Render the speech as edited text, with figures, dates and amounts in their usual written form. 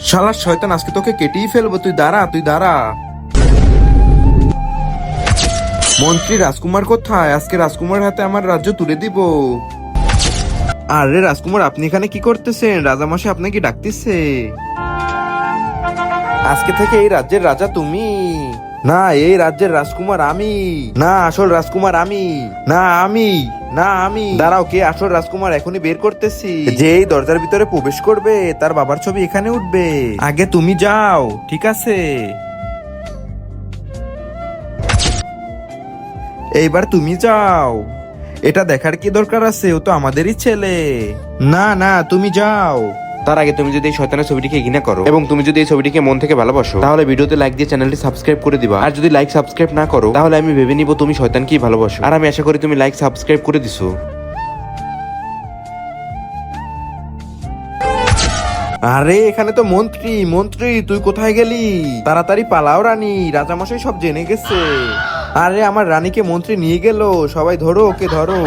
শালা শয়তান, আজকে তোকে কেটেই ফেলবো। তুই দাঁড়া, তুই দাঁড়া। মন্ত্রী রাজকুমার কোথায়? আজকে রাজকুমার হাতে আমার রাজ্য তুলে দিব। আরে রাজকুমার, আপনি এখানে কি করতেছেন? রাজামশাই আপনাকে ডাকতেছে। আজকে থেকে এই রাজ্যের রাজা তুমি না, এই রাজ্যের রাজকুমার আমি। না, আসল রাজকুমার আমি। না আমি, না আমি। দাঁড়াও, কে আসল রাজকুমার এখনই বের করতেছি। যে এই দরজার ভিতরে প্রবেশ করবে তার বাবার ছবি এখানে উঠবে। আগে তুমি যাও, ঠিক আছে? এইবার তুমি যাও। এটা দেখার কি দরকার আছে? ও তো আমাদেরই ছেলে। না না, তুমি যাও। তার আগে তুমি যদি এই শয়তানের ছবিটিকে ঘৃণা করো এবং তুমি যদি এই ছবিটিকে মন থেকে ভালোবাসো, তাহলে ভিডিওতে লাইক দিয়ে চ্যানেলটি সাবস্ক্রাইব করে দিবা। আর যদি লাইক সাবস্ক্রাইব না করো, তাহলে আমি ভেবে নিব তুমি শয়তানকেই ভালোবাসো। আর আমি আশা করি তুমি লাইক সাবস্ক্রাইব করে দিছো। আরে এখানে তো মন্ত্রী। মন্ত্রী, তুই কোথায় গেলি? তাড়াতাড়ি পালাও রানী, রাজামশাই সব জেনে গেছে। আরে আমার রানীকে মন্ত্রী নিয়ে গেল। সবাই ধরো, ওকে ধরো।